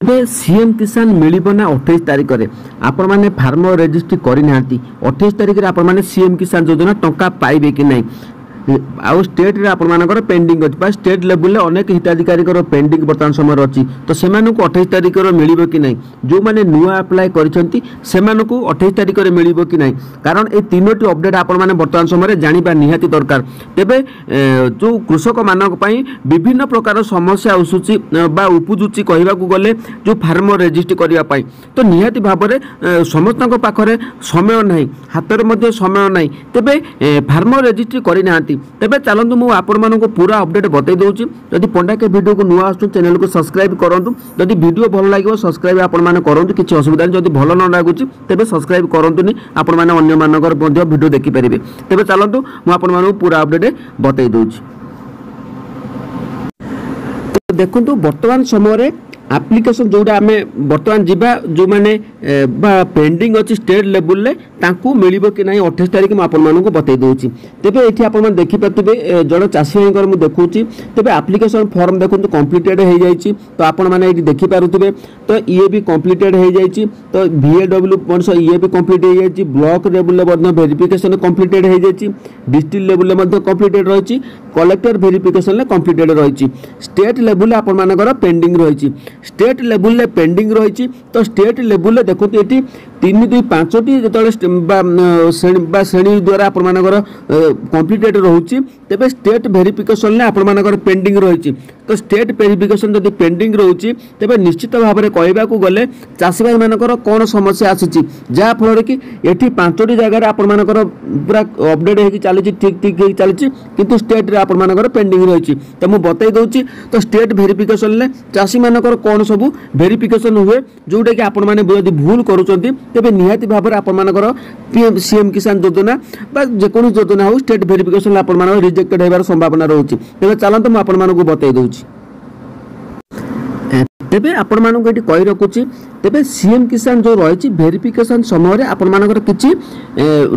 CM किसान मिलिबो ना 28 तारिख रे आपण माने फार्मर रजिस्ट्री करि नांती 28 तारिख रे आपण माने सीएम किसान योजना टंका पाइबे कि नहीं आउ स्टेट रे आपण मानकर पेंडिंग अछि बा स्टेट लेवल ले अनेक हिताधिकारी कर पेंडिंग वर्तमान समय अछि तो सेमानु को 28 तारिख रे मिलिबो कि नहीं जो माने नुआ अप्लाई करिसंती सेमानु को 28 तारिख रे मिलिबो कि नहीं कारण ए तीनोटी अपडेट आपण माने वर्तमान समय रे जानिबा निहाती दरकार तेबे जो कृषक मानक पई विभिन्न प्रकार समस्या आसुची बा उपजुची कहिबा को गले जो फार्मर रजिस्ट्री करिया पई तो निहाती भाबरे समस्तक पाखरे समय नाही हातर मध्ये समय नाही तेबे फार्मर रजिस्ट्री करि नांती तेबे चलंतु मु आपण मानको पूरा अपडेट बतै दउची जदि पंडा के वीडियो को नुआ आसु चैनल को सब्सक्राइब करंतु जदि वीडियो भल लागिवो सब्सक्राइब आपण माने करंतु किछि असुविधा जदि भल न लागुची तेबे सब्सक्राइब करंतुनी आपण माने अन्य मानकर मध्ये वीडियो देखि परिबे तेबे चलंतु मु आपण मानको पूरा अपडेट बतै दउची तो देखंतु वर्तमान समय रे एप्लिकेशन जोड़ा आम बर्तमान जीवा जो मैंने पेंडिंग अच्छी स्टेट लेवल ले तांकू मिलिबो कि नहीं 28 तारिख में आपण मानू बतई दूची तेबे एठी आपण मान देखि पातबे जण चासी भाईकर मु देखुची तेबे एप्लिकेशन फॉर्म देखंतु कंप्लीटेड हो जाईची तो आपण माने एठी देखि पारुतबे तो ये भी कंप्लीटेड हो जाईची तो VAW मनस ये भी कंप्लीट हो जाईची ब्लॉक लेवल ले मध्य वेरिफिकेशन कंप्लीटेड हो जाईची डिस्ट्रिक्ट लेवल ले मध्य कंप्लीटेड रहिची कलेक्टर वेरिफिकेशन ले कंप्लीटेड रहिची स्टेट लेवल आपण मानकर पेंडिंग रहिची स्टेट लेवल ले पेंडिंग रही तो स्टेट लेवल ले देखो ये 3 2 5 जो श्रेणी द्वारा आपण मानकर कंप्लीटेड रोचे तेबे स्टेट वेरिफिकेशन ले आपण मानकर पेंडिंग रही तो स्टेट वेरिफिकेशन जदि पेंडिंग रोचे तेबे निश्चित भाव में कहबा को गले चाषी भाई मानकर कौन समस्या आसी जहाँ फल कि ये 5टी जगह आपण मानकर पूरा अपडेट होगी चली ठीक ठीक चली किंतु स्टेट रे आपण मानकर पेंडिंग रही तो मुझे बतई दूसरी तो स्टेट वेरिफिकेशन ले चाषी मानकर कौन सब वेरिफिकेशन हुए जोटा कि आपण माने यदि भूल करूचंती तेबे निहाती भाव में आपण मानकर पीएम सीएम किसान योजना बा जेकोनी योजना हो स्टेट वेरिफिकेशन आपण मानकर रिजेक्टेड होबार संभावना रहउची तेबे चलंतु म आपण मानकु बतई दउची तेबे आपण मानकु एटी कहि रखुची तेबे सीएम किसान जो रही वेरिफिकेशन समय आपण मानकर किछि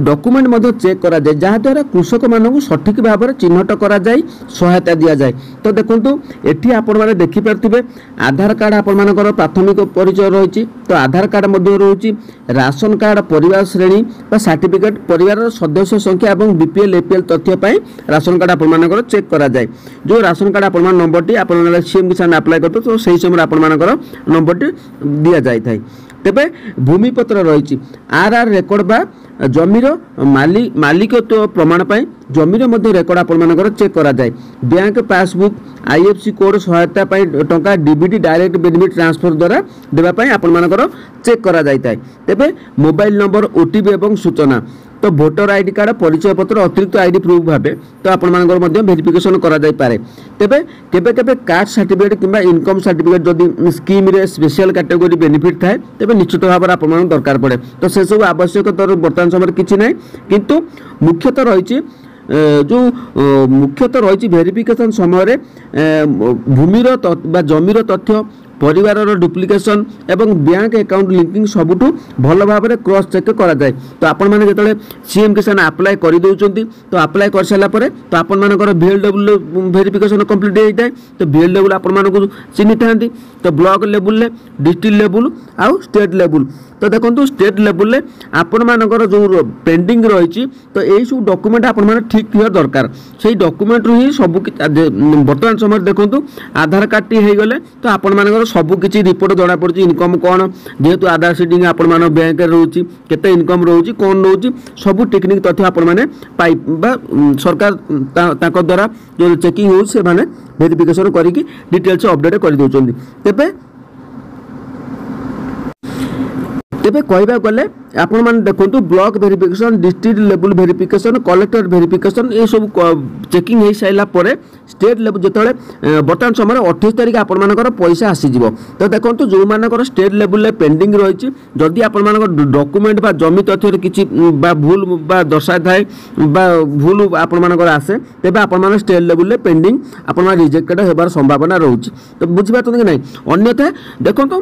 डॉक्यूमेंट मध्य चेक करा जाय जहाँ द्वारा कृषक मानकु सठिक भाव में चिन्हट करा जाय सहायता दिया जाय तो देखंतु एठी आपण माने देखि परथिबे आधार कार्ड आपण मानकर प्राथमिक परिचय रही तो आधार कार्ड मध्य रही राशन कार्ड परिवार श्रेणी बा सर्टिफिकेट परिवार सदस्य संख्या और बीपीएल एपीएल तथ्य पाई राशन कार्ड आपण मानकर चेक करा जाय जो राशन कार्ड आपण मान नंबर टी आपण सीएम किसान अप्लाई करतो तो सही समय आपण मानकर नंबर टी दिया जाय थाई तेबे भूमिपत्र रही आर रेकर्ड बा जमीर मालिकत्व प्रमाण पाई जमीर मध्य रेकर्ड आपण मानकर चेक करा जाय बैंक पासबुक आईएफसी कोड सहायता पाई टंका डीबीटी डायरेक्ट बेनिफिट ट्रांसफर द्वारा देबा पाई आपण मानकर चेक करा जाय थाई तेबे मोबाइल नंबर ओटीपी एवं सूचना तो भोटर आईडी कार्ड परिचय पत्र अतिरिक्त आईडी प्रूफ भाबे तो आपण मानकर मध्य वेरिफिकेशन करा जाय पारे तेबे केबे केबे कास्ट सर्टिफिकेट किबा इनकम सर्टिफिकेट जदि स्कीम रे स्पेशल कैटेगरी बेनिफिट थाए तेबे निश्चित भाव में आपण दरकार पड़े तो से सब आवश्यकता वर्तमान समय किछि नै किंतु मुख्यतः रही जो मुख्यतः रही वेरिफिकेशन समय भूमिर जमीर तथ्य परिवार डुप्लिकेशन एवं बैंक अकाउंट लिंकिंग सबुठू भल भाव में क्रॉस चेक करा जाए तो आपण माने जेतले सीएम किसान अप्लाई कर दउचंती तो अप्लाई कर साला परे तो आपण मानकर VLW वेरिफिकेशन कंप्लीट हो जाए तो VLW आपण मानको चिन्हि थांती तो ब्लॉक लेवल ले डिस्ट्रिक्ट लेवल आउ स्टेट लेवल तो देखो स्टेट लेवल ले आपण मानकर जो पेंडिंग रही तो यही सब डॉक्यूमेंट आपण माने ठीक थिया दरकार से डॉक्यूमेंट रु ही सब वर्तमान समय देखो आधार कार्ड टी हो गले तो आपण मानकर सबु किछि रिपोर्ट जना पड़छि इनकम कोन जेहेतु आधार सीडिंग आपण माने बैंक रे रहउछि केते इनकम रहउछि कोन रहउछि सबु टेक्निक तथ्य आपण माने पाइ बा सरकार ताको द्वारा जो चेकिंग हो से माने वेरिफिकेशन करी कि डिटेल्स अपडेट कर दउछन्ती तेबे कहबा गले आपण माने देखंतु block verification district level verification collector verification ये सब चेकिंग हो साइला परे स्टेट लेवल जतले वर्तमान समय 28 तारिख आपण मानकर पैसा आसी जिवो तो देखंतु जो मानकर स्टेट लेवल ले पेंडिंग रही जदि आपण मानकर डॉक्यूमेंट बा जमी तथ्य किछि बा भूल बा दर्शा थाए बा भूल आपण मानकर आसे तेबे आपण माने स्टेट लेवल ले पेंडिंग आपण माने रिजेक्टेड हेबार संभावना रहउछि तो बुझि बात कि नहीं अन्यथा देखंतु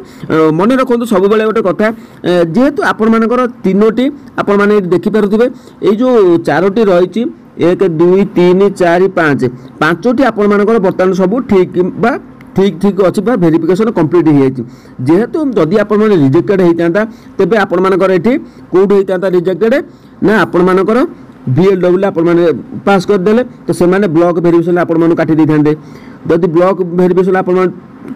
मन रखंतु सब बेले गोटे कथा जेहेतु आपण मानकर तीनोटी आपण माने देखि पारुथिबे ए जो चारोटी रही 1 2 3 4 5 पांचोटी आपण मानकर वर्तमान सब ठीक बा ठीक ठीक अच्छी भेरिफिकेशन कंप्लीट हो जेहेतु जदि आपण रिजेक्टेड होता तेज आपर ये कौट होता रिजेक्टेड ना आपण मानकर VLW आपने पास करदे तो से ब्लॉक भेरिफिकेशन आपण काटी था जदि ब्लॉक भेरिफिकेशन आप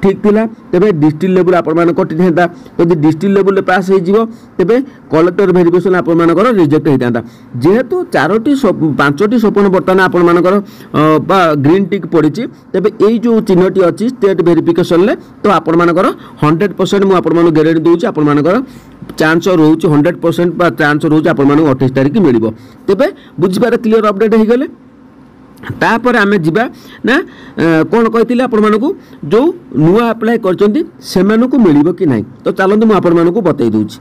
ठीक थिला तेबे डिस्ट्रिक्ट लेवल आपण कटि था जदि डिस्ट्रिक्ट लेवल पास हो तेबे कलेक्टर भेरिफिकेशन आपण रिजेक्ट होता जेहेतु 4टी स्वप्न बर्तमान आपण मानकर ग्रीन टिक पड़ी तेबे यही जो चिन्हटी अच्छी स्टेट भेरिफिकेशन तो आपण मानकर 100% मुझे आपण गारंटी दूसरी आपण मानकर चांस रोचे 100% चांस रोचे आपण 28 तारिख मिल तेबे बुझीबार क्लीयर अपडेट हो गले तापर आमे जिबा ना कौन कही आपको जो नुआ अप्लाई कर मिल कि नहीं तो चलते मुझे आपण बतई दूची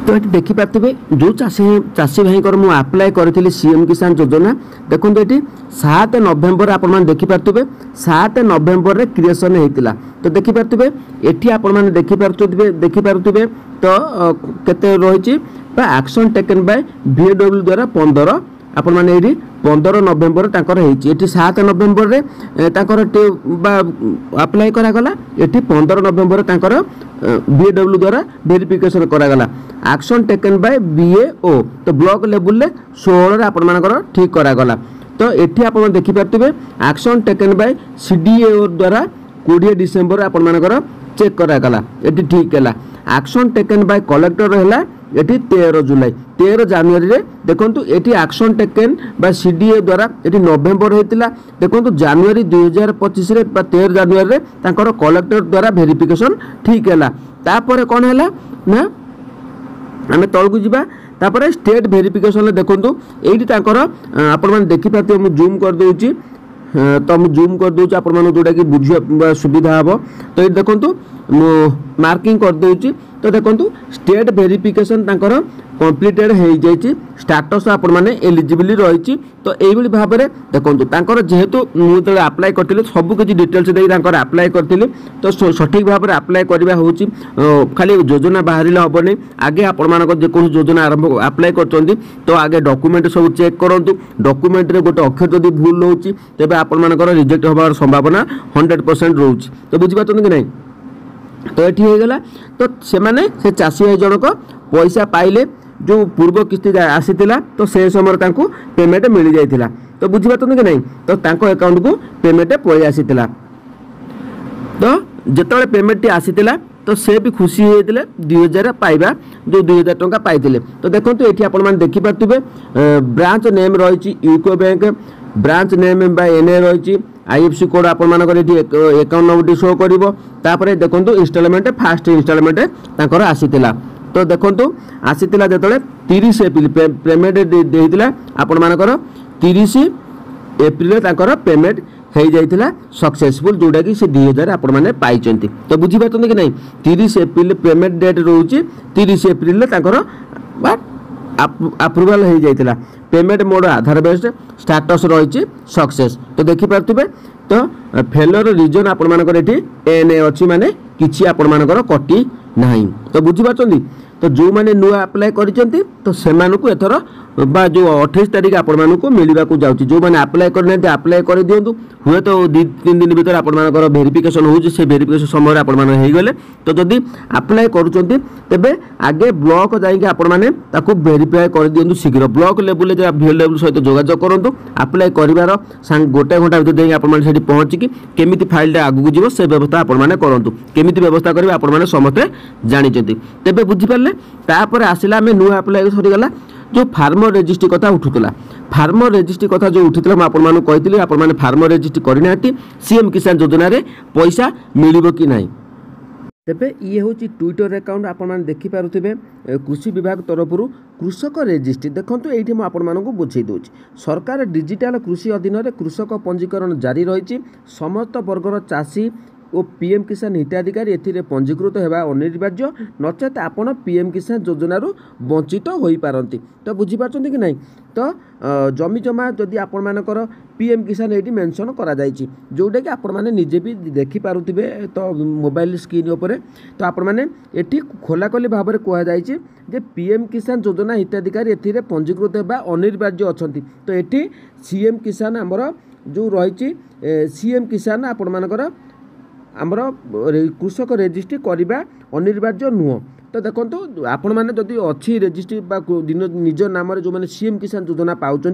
तो ये देखिपे जो चाषी भाई मुझे अप्लाई करी सीएम किसान योजना देखो ये 7 नवेम्बर आप देखिपे 7 नवेम्बर में क्रिएसन होता तो देखिपे ये आपण देखिपे तो केते रही एक्शन टेकन बाय VLW द्वारा 15 आपण मैंने ये 15 नवेम्बर ये 7 नवेम्बर अप्लाई करागला ये 15 नवेम्बर VLW द्वारा वेरिफिकेशन करागला एक्शन टेकन बाय BAO तो ब्लॉक लेवल 16 आपण ठीक करागला तो ये आप देखिपे एक्शन टेकन बाय CDAO द्वारा 20 डिसेम्बर आपण चेक करागला ये ठीक है एक्शन टेकन बाय कलेक्टर है ये 13 जुलाई 13 जनवरी रे देखो ये एक्शन टेकन बा CDA द्वारा ये नवेम्बर होता देखो जनवरी 2025 रे 13 जनवरी रे तांकर कलेक्टर द्वारा वेरिफिकेशन ठीक है तापर कौन है ना आम तलू जा तापर स्टेट वेरिफिकेशन देखो ये आपण देखिपे मुझे जूम कर दूची तो मुझे जूम कर दूची आपण जोटा कि बुझा सुविधा हम तो ये देखो मार्किंग कर दूची तो देखो स्टेट वेरिफिकेशन कंप्लीटेड हो जाइए स्टाटस आपण मैंने एलिजिबल रही तो यही भाव में देखो जेहेतु मुझे अप्लाई करी सबकि डिटेल्स देकर अप्लाई करी तो सठिक भाव में अप्लाई करवा हो खाली योजना बाहर हेनी आगे आपण जेको योजना आरंभ अप्लाई कर तो आगे डॉक्यूमेंट सब चेक करूँ डॉक्यूमेंट रे गोटे अक्षर जदि भूल रोचे तेज आपण रिजेक्ट होबार संभावना 100% रोचे तो बुझीपार कि नहीं तो ये हो गला तो से चाषी भाई जनक पैसा पाइले जो पूर्व किस्ती आसीला तो से समय पेमेंट मिल जाता तो बुझीपार कि नहीं तो अकाउंट को पेमेंट पलि आसीला तो जिते पेमेंट टी आसीला तो से भी खुशी होते 2000 पाइबा जो 2000 टंका पाइले तो देखो ये आप देखिपे ब्रांच नेम रही UCO bank branch name by NA रही IFC कोड आप अकाउंट नंबर शो कर देखो इनस्टॉलमेंट फास्ट इनस्टॉलमेंट आसीला तो देखो आसीला जो 30 एप्रिल पेमेंट देता आपण मानकर 30 एप्रिल पेमेंट हो जाता सक्सेसफुल जोटा कि से 2000 आपण मैंने पाई तो बुझीपार कि नहीं 30 एप्रिल पेमेंट डेट रोचे 30 एप्रिल अप्रूवाल हो जाता पेमेंट मोड आधार बेस्ड स्टाटस रही सक्सेस तो देखिपे तो फेलर रिजन आपण मानकर NA अच्छी माने किछि आपण मानकर कटी नहीं तो बुझीपार तो जो मैंने नुआ अप्लाई करिसेंती तो सेमानकु एथर बा जो 28 तारिख आपण मानकु मिलवा को जाउची जो मैंने अप्लाई करने अप्लाई कर दियंतु हुए तो 2-3 दिन भीतर आपण मानकर वेरिफिकेशन होउची से वेरिफिकेशन समय आपण मान हे गले तो जदी अप्लाई करूचंती तेबे आगे ब्लॉक जाई के आपण माने ताकू वेरीफाई कर दियंतु शीघ्र ब्लॉक लेवल जे VLW सहित जोगाजोग करंतु अप्लाई करिवार गोटे घंटा भीतर जाई आपण माने सेठी पहुंची कि केमिति फाइल आगु जीवो से व्यवस्था आपण माने करंतु केमिति व्यवस्था करिवे आपण माने समस्त जानिचंती तेबे बुझी पारले तापर आसिला में नुआ अप्लाई सरीगला जो फार्मर रजिस्ट्री कथा उठुला फार्मर रजिस्ट्री कथा जो उठुला मैं कही आपण माने फार्मर रजिस्ट्री करना सीएम किसान योजना रे पैसा मिलिबो कि नहीं तेबे ये हूँ ट्विटर अकाउंट आपण देखिपे कृषि विभाग तरफ कृषक रजिस्ट्री देखो ये मुझे बुझे दूसरी सरकार डिजिटल कृषि अधीन कृषक पंजीकरण जारी रही समस्त वर्गर चाषी और पीएम किसान हिताधिकारी ए पंजीकृत होगा अनिवार्य नचेत आपण पीएम किसान योजना वंचित हो पारती तो बुझीपार कि नहीं तो जमी जमा जदि आपण मानकर पीएम किसान ये मेंशन करा जायछि जोटा कि आपण माने निजे भी देखि पारुथिबे तो मोबाइल स्क्रीन उपरे तो आपण माने एठी खोलाखोली भाव में कह जायछि जे पीएम किसान योजना हिताधिकारी ए पंजीकृत होगा अनिवार्य अछंती तो एठी सीएम किसान आमर जो रही सीएम किसान आपण मानकर आमर कृषक रेजिस्ट्री करवा अनिवार्य नुह। तो देखो आपण मैंने जदि अच्छी रेजिस्ट्री निज नाम जो मैंने सीएम किसान योजना पाँच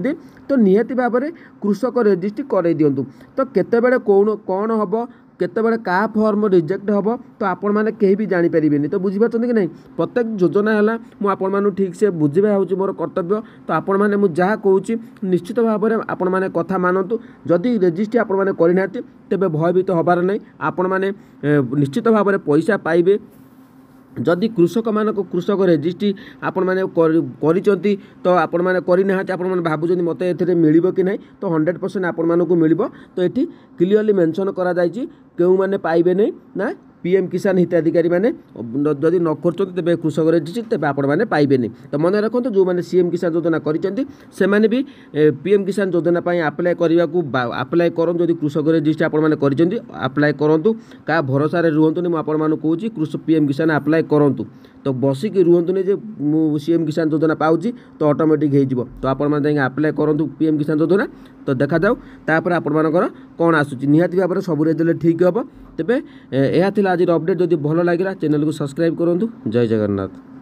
तो निहाती भाव में कृषक रेजिस्ट्री कर दिंतु। तो केतबेले कौन हम केतबेले का फॉर्म रिजेक्ट हम तो आपण मैंने कहीं भी जानीपारे। तो बुझीपार कि नहीं प्रत्येक योजना है मुझे ठीक से बुझा हूँ मोर कर्तव्य। तो आपण मैंने मुझे जहाँ कहूँ निश्चित भाव में आपण मैंने कथा मानतु। जदि रेजिस्ट्री आपण मैंने करना तेरे भयभीत हबार नहीं। आपण मैंने निश्चित भाव में पैसा पाइबे। जदि कृषक मानक कृषक रेजिस्ट्री आपण मैंने करिसेंती तो आपण मैंने करना आपण मैंने भावुं मत ए मिल कि नहीं तो 100% आपण मानक मिल। तो ये क्लीयरली मेंशन करा जायछि केउ माने पाइबे नहीं ना पीएम किसान हिताधिकारी मैंने जदि न कर तेज कृषक रेजिस्ट्री तेज आपण मैंने पाइबे नहीं। तो मन रखु जो मैंने सीएम किसान योजना करें भी पीएम किसान योजना आप्लाय करने को आप्लाय करूँ। जदि कृषक रेजिस्ट्री आपण मैंने करें आप्लाय करूँ क्या भरोसा रुहतुनि मुझे कहूँ कृषक पीएम किसान आप्लाय करूँ। तो बसिक रुहतुनि जे सीएम किसान योजना पाऊँगी तो ऑटोमेटिक हो। तो आपण मैंने आप्लाय करूँ पीएम किसान योजना। तो देखा जाऊ तापर आपण मानकर कौन आसूची निहाती भाव में सब रेजल्ट ठीक हम। तेबे यह आज अपडेट जदि भल लगे चैनल को सब्सक्राइब करूँ। जय जगन्नाथ।